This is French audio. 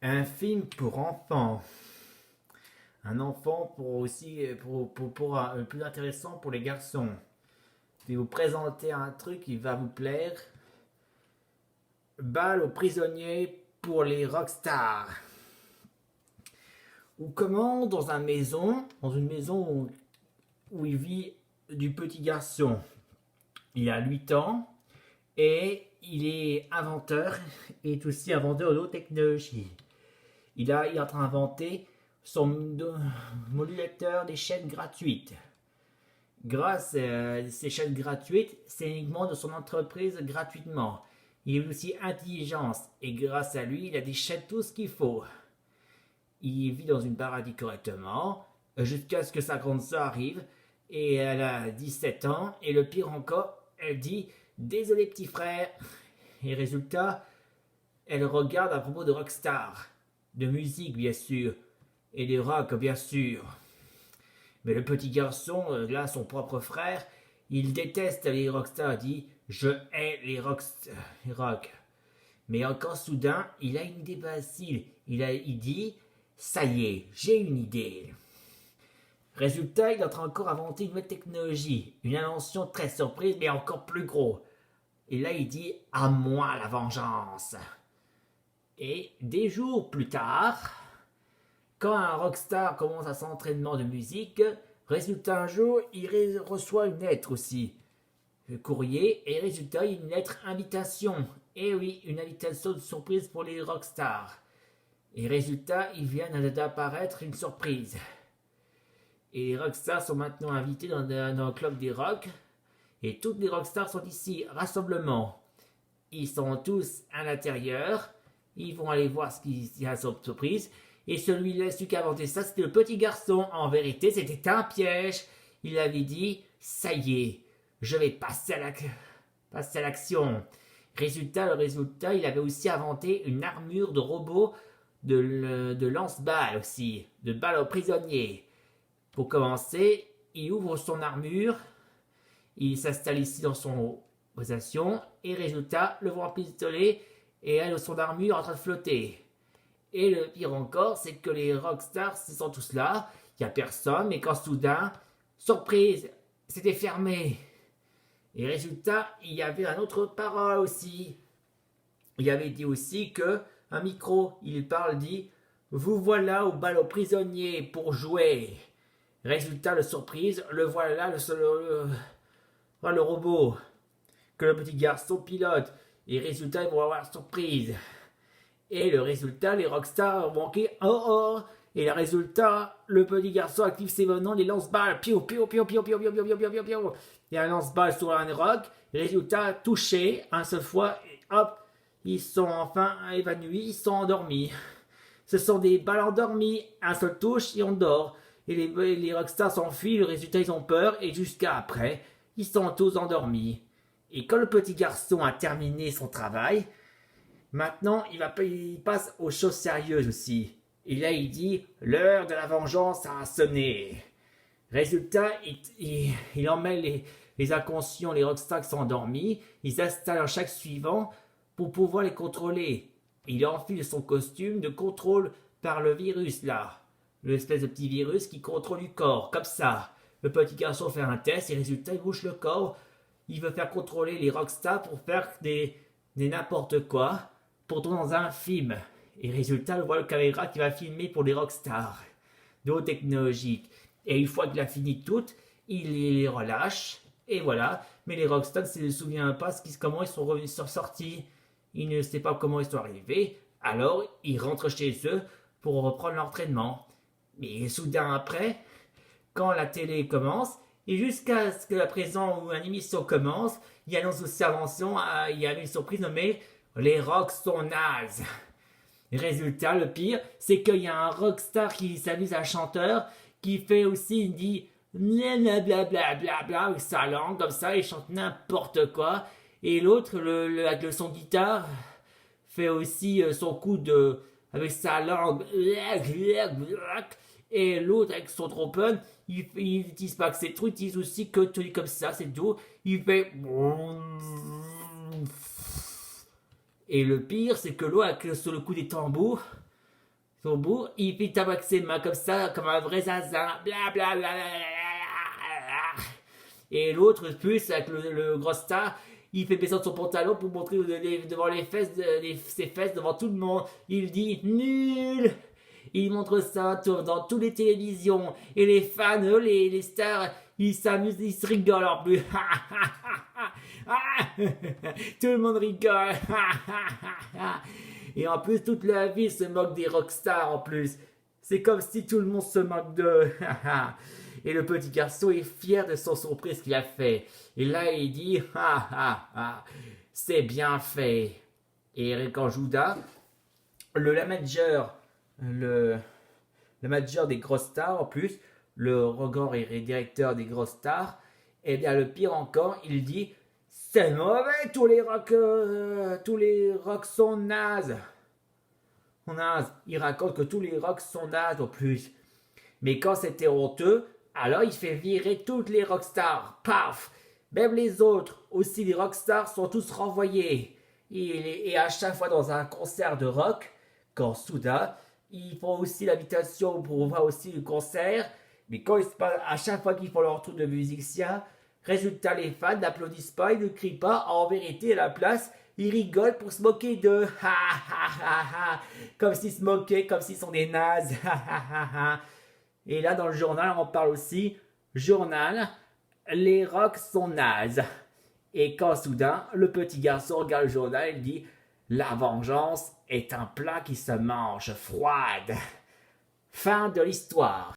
Un film pour enfants. Un enfant pour aussi plus intéressant pour les garçons. Je vais vous présenter un truc qui va vous plaire. Balle aux prisonniers pour les rockstars. Ou comment dans une maison où il vit du petit garçon. Il a 8 ans et il est inventeur et est aussi inventeur de haute technologie. Il est en train d'inventer son modulateur des chaînes gratuites. Grâce à ces chaînes gratuites, c'est uniquement de son entreprise gratuitement. Il est aussi intelligence et grâce à lui, il a des chaînes tout ce qu'il faut. Il vit dans une paradis correctement jusqu'à ce que sa grande sœur arrive et elle a 17 ans et le pire encore, elle dit désolé petit frère et résultat, elle regarde à propos de rockstar, de musique bien sûr et de rock bien sûr. Mais le petit garçon, là, son propre frère, il déteste les rockstars, dit je hais les rock. Mais encore soudain, il a une idée facile. Il dit ça y est, j'ai une idée. Résultat, il est en train encore d'inventer une nouvelle technologie, une invention très surprise, mais encore plus gros. Et là, il dit à moi la vengeance. Et des jours plus tard, quand un rockstar commence à son entraînement de musique, résultat un jour, il reçoit une lettre aussi. Le courrier, et résultat, une lettre invitation. Et oui, une invitation de surprise pour les rockstars. Et résultat, il vient d'apparaître une surprise. Et les rockstars sont maintenant invités dans le club des rock. Et toutes les rockstars sont ici, rassemblement. Ils sont tous à l'intérieur. Ils vont aller voir ce qu'il y a sur surprise. Et celui-là, celui qui a inventé ça, c'était le petit garçon. En vérité, c'était un piège. Il avait dit, ça y est, je vais passer à l'action. Le résultat, il avait aussi inventé une armure de robot de lance-balles aussi, de balles aux prisonniers. Pour commencer, il ouvre son armure, il s'installe ici dans son position, et résultat, le voit pistolet et elle son armure en train de flotter. Et le pire encore, c'est que les rockstars sont tous là, il n'y a personne, mais quand soudain, surprise, c'était fermé. Et résultat, il y avait un autre parole aussi. Il avait dit aussi que un micro, il parle, dit vous voilà au bal aux prisonniers pour jouer. Résultat de surprise, le voilà le robot que le petit garçon pilote. Et résultat, ils vont avoir surprise. Et le résultat, les rockstars ont manqué oh oh. Et le résultat, le petit garçon active ses venants, les lance-balles. Piou, piou, piou, piou, piou, piou, piou, piou, piou, piou. Il y a un lance-balles sur un rock. Résultat, touché, un seul fois, et hop, ils sont enfin évanouis, ils sont endormis. Ce sont des balles endormies, un seul touche et on dort. Et les rockstars s'enfuient, le résultat, ils ont peur, et jusqu'à après, ils sont tous endormis. Et quand le petit garçon a terminé son travail, maintenant, il passe aux choses sérieuses aussi. Et là, il dit l'heure de la vengeance a sonné. Résultat, il emmène les inconscients, les rockstars qui sont endormis, ils s'installent en chaque suivant pour pouvoir les contrôler. Il enfile son costume de contrôle par le virus là. L'espèce de petit virus qui contrôle du corps, comme ça. Le petit garçon fait un test et résultat, il bouge le corps. Il veut faire contrôler les rockstars pour faire des n'importe quoi, pour tourner dans un film. Et résultat, on voit le caméra qui va filmer pour les rockstars de haute technologie. Et une fois qu'il a fini toutes, il les relâche. Et voilà. Mais les rockstars ne se souviennent pas comment ils sont sortis. Ils ne savent pas comment ils sont arrivés. Alors, ils rentrent chez eux pour reprendre l'entraînement. Mais soudain après, quand la télé commence, et jusqu'à ce que la présent ou une émission commence, il annonce aussi invention, il y avait une surprise nommée les rocks sont nazes. Résultat, le pire, c'est qu'il y a un rockstar qui s'amuse à un chanteur qui fait aussi, il dit blablabla avec sa langue comme ça, il chante n'importe quoi. Et l'autre, avec le son guitare, fait aussi son coup de avec sa langue. Et l'autre avec son trombone, il n'utilise pas que ces trucs, il utilise aussi que tu comme ça, c'est tout. Il fait. Et le pire, c'est que l'autre, sur le coup des tambours, son bout, il fait tabac ses mains comme ça, comme un vrai zinzin. Bla bla bla bla bla. Et l'autre, plus avec le gros star, il fait baisser son pantalon pour montrer devant les fesses, ses fesses devant tout le monde. Il dit nul. Il montre ça dans toutes les télévisions. Et les fans, eux, les stars, ils s'amusent, ils se rigolent en plus. Tout le monde rigole. Et en plus, toute la ville se moque des rockstars en plus. C'est comme si tout le monde se moque d'eux. Et le petit garçon est fier de son surprise qu'il a fait. Et là, il dit, c'est bien fait. Et quand Judas, le manager des grosses stars en plus, le regard et directeur des grosses stars, et bien le pire encore, il dit, c'est mauvais, tous les rocks sont nazes. Il raconte que tous les rocks sont nazes en plus. Mais quand c'était honteux, alors il fait virer toutes les rockstars. Paf! Même les autres, aussi les rockstars, sont tous renvoyés. Et à chaque fois dans un concert de rock, quand soudain, ils font aussi l'invitation pour voir aussi le concert. Mais quand à chaque fois qu'ils font leur tour de musicien, résultat, les fans n'applaudissent pas, ils ne crient pas. En vérité, à la place, ils rigolent pour se moquer d'eux. Comme s'ils se moquaient, comme s'ils sont des nazes. Et là, dans le journal, on parle aussi, journal, les rocks sont nazes. Et quand soudain, le petit garçon regarde le journal, il dit, la vengeance est un plat qui se mange froide. Fin de l'histoire.